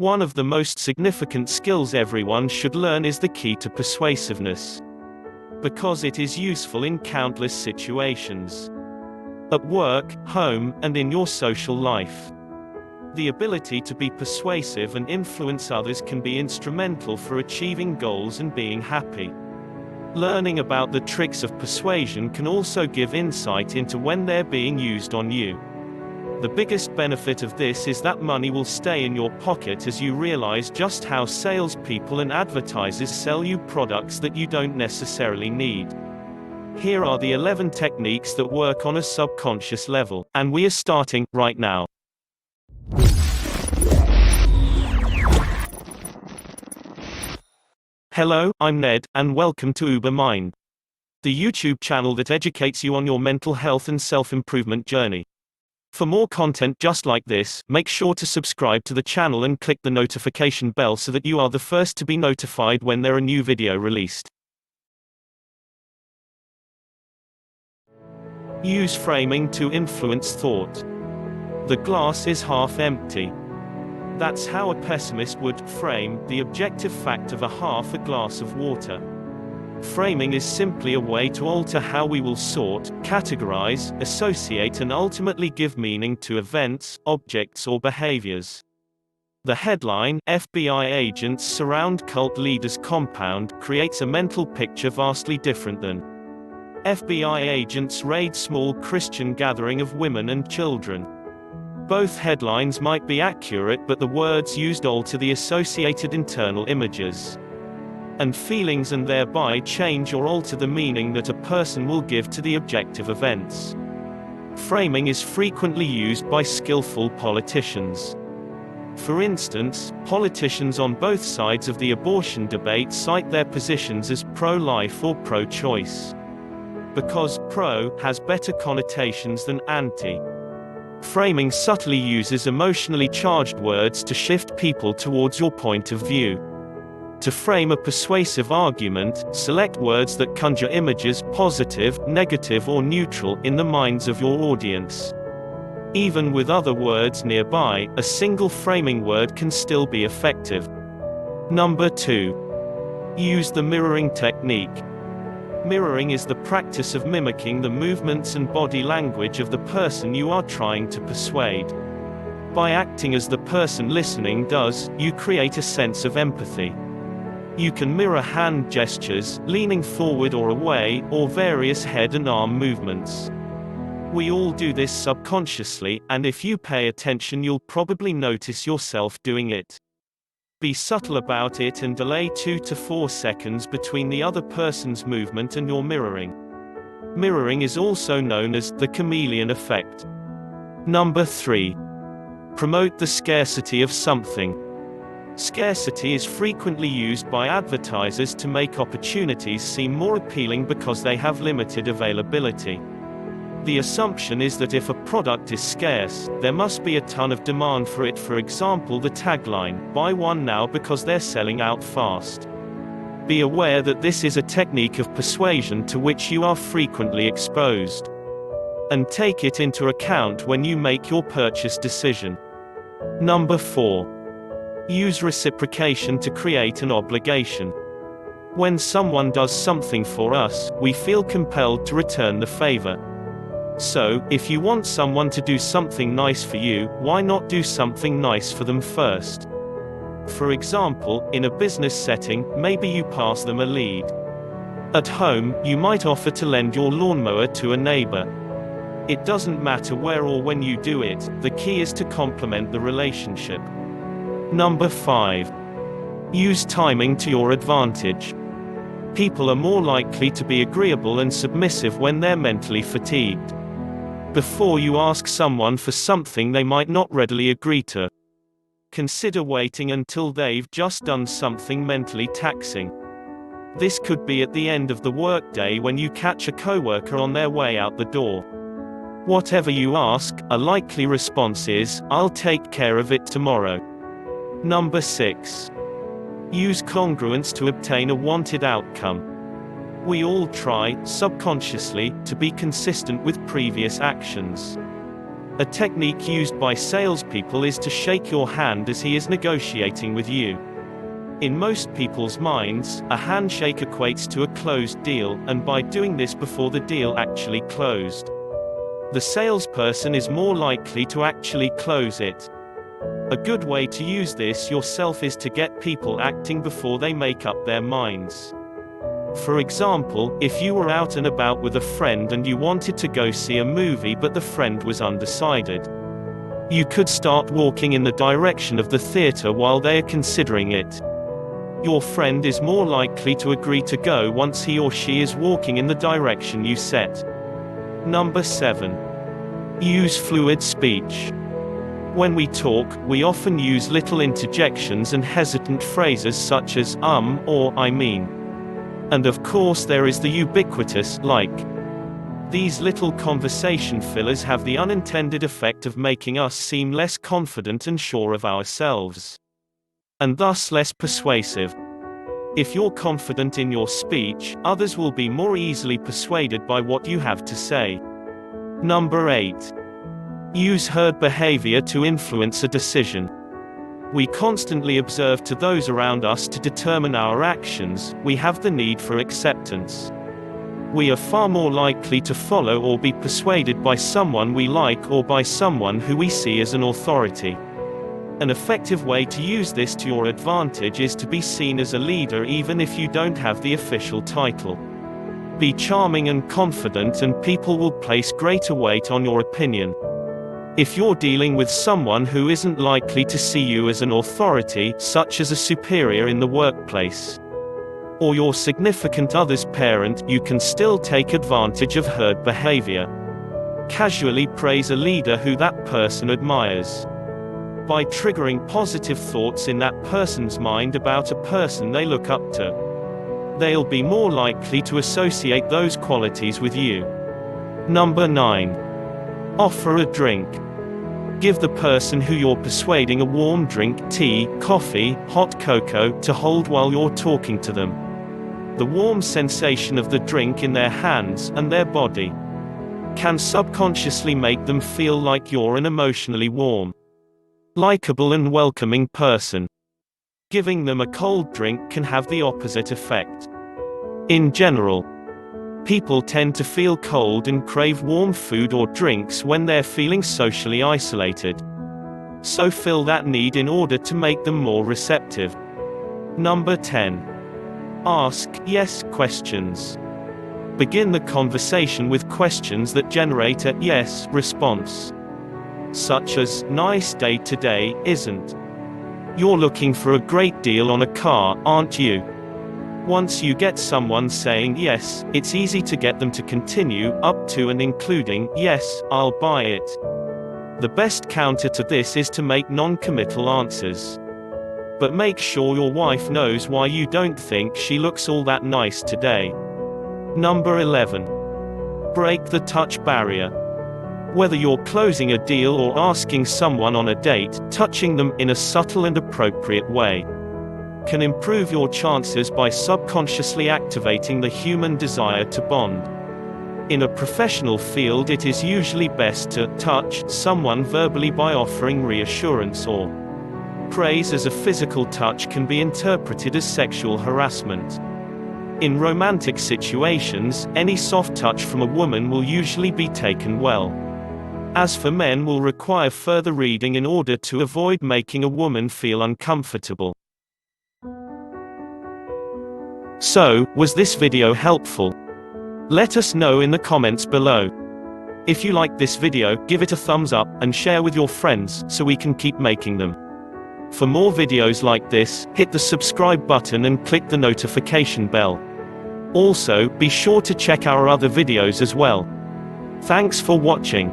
One of the most significant skills everyone should learn is the key to persuasiveness. Because it is useful in countless situations. At work, home, and in your social life. The ability to be persuasive and influence others can be instrumental for achieving goals and being happy. Learning about the tricks of persuasion can also give insight into when they're being used on you. The biggest benefit of this is that money will stay in your pocket as you realize just how salespeople and advertisers sell you products that you don't necessarily need. Here are the 11 techniques that work on a subconscious level, and we are starting right now. Hello, I'm Ned, and welcome to Uber Mind, the YouTube channel that educates you on your mental health and self-improvement journey. For more content just like this, make sure to subscribe to the channel and click the notification bell so that you are the first to be notified when there are new video released. Use framing to influence thought. The glass is half empty. That's how a pessimist would frame the objective fact of a half a glass of water. Framing is simply a way to alter how we will sort, categorize, associate and ultimately give meaning to events, objects or behaviors. The headline, "FBI agents surround cult leader's compound," creates a mental picture vastly different than "FBI agents raid small Christian gathering of women and children." Both headlines might be accurate, but the words used alter the associated internal images and feelings and thereby change or alter the meaning that a person will give to the objective events. Framing is frequently used by skillful politicians. For instance, politicians on both sides of the abortion debate cite their positions as pro-life or pro-choice. Because pro has better connotations than anti. Framing subtly uses emotionally charged words to shift people towards your point of view. To frame a persuasive argument, select words that conjure images, positive, negative or neutral, in the minds of your audience. Even with other words nearby, a single framing word can still be effective. Number 2. Use the mirroring technique. Mirroring is the practice of mimicking the movements and body language of the person you are trying to persuade. By acting as the person listening does, you create a sense of empathy. You can mirror hand gestures, leaning forward or away, or various head and arm movements. We all do this subconsciously, and if you pay attention you'll probably notice yourself doing it. Be subtle about it and delay 2 to 4 seconds between the other person's movement and your mirroring. Mirroring is also known as the chameleon effect. Number 3. Promote the scarcity of something. Scarcity is frequently used by advertisers to make opportunities seem more appealing because they have limited availability. The assumption is that if a product is scarce, there must be a ton of demand for it. For example, the tagline, "Buy one now because they're selling out fast." Be aware that this is a technique of persuasion to which you are frequently exposed. And take it into account when you make your purchase decision. Number 4. Use reciprocation to create an obligation. When someone does something for us, we feel compelled to return the favor. So, if you want someone to do something nice for you, why not do something nice for them first? For example, in a business setting, maybe you pass them a lead. At home, you might offer to lend your lawnmower to a neighbor. It doesn't matter where or when you do it, the key is to complement the relationship. Number 5. Use timing to your advantage. People are more likely to be agreeable and submissive when they're mentally fatigued. Before you ask someone for something they might not readily agree to, consider waiting until they've just done something mentally taxing. This could be at the end of the workday when you catch a coworker on their way out the door. Whatever you ask, a likely response is, "I'll take care of it tomorrow." Number 6. Use congruence to obtain a wanted outcome. We all try, subconsciously, to be consistent with previous actions. A technique used by salespeople is to shake your hand as he is negotiating with you. In most people's minds, a handshake equates to a closed deal, and by doing this before the deal actually closed, the salesperson is more likely to actually close it. A good way to use this yourself is to get people acting before they make up their minds. For example, if you were out and about with a friend and you wanted to go see a movie but the friend was undecided, you could start walking in the direction of the theater while they are considering it. Your friend is more likely to agree to go once he or she is walking in the direction you set. Number 7. Use fluid speech. When we talk, we often use little interjections and hesitant phrases such as or I mean. And of course there is the ubiquitous like. These little conversation fillers have the unintended effect of making us seem less confident and sure of ourselves, and thus less persuasive. If you're confident in your speech, others will be more easily persuaded by what you have to say. Number 8. Use herd behavior to influence a decision. We constantly observe to those around us to determine our actions. We have the need for acceptance. We are far more likely to follow or be persuaded by someone we like or by someone who we see as an authority. An effective way to use this to your advantage is to be seen as a leader even if you don't have the official title. Be charming and confident and people will place greater weight on your opinion. If you're dealing with someone who isn't likely to see you as an authority, such as a superior in the workplace, or your significant other's parent, you can still take advantage of herd behavior. Casually praise a leader who that person admires. By triggering positive thoughts in that person's mind about a person they look up to, they'll be more likely to associate those qualities with you. Number 9. Offer a drink. Give the person who you're persuading a warm drink, tea, coffee, hot cocoa, to hold while you're talking to them. The warm sensation of the drink in their hands and their body can subconsciously make them feel like you're an emotionally warm, likable and welcoming person. Giving them a cold drink can have the opposite effect. In general, people tend to feel cold and crave warm food or drinks when they're feeling socially isolated. So fill that need in order to make them more receptive. Number 10. Ask yes questions. Begin the conversation with questions that generate a yes response, such as, nice day today, isn't? You're looking for a great deal on a car, aren't you? Once you get someone saying yes, it's easy to get them to continue, up to and including, yes, I'll buy it. The best counter to this is to make non-committal answers. But make sure your wife knows why you don't think she looks all that nice today. Number 11. Break the touch barrier. Whether you're closing a deal or asking someone on a date, touching them in a subtle and appropriate way can improve your chances by subconsciously activating the human desire to bond. In a professional field, it is usually best to touch someone verbally by offering reassurance or praise, as a physical touch can be interpreted as sexual harassment. In romantic situations, any soft touch from a woman will usually be taken well. As for men, will require further reading in order to avoid making a woman feel uncomfortable. So, was this video helpful? Let us know in the comments below. If you like this video, give it a thumbs up, and share with your friends, so we can keep making them. For more videos like this, hit the subscribe button and click the notification bell. Also, be sure to check our other videos as well. Thanks for watching.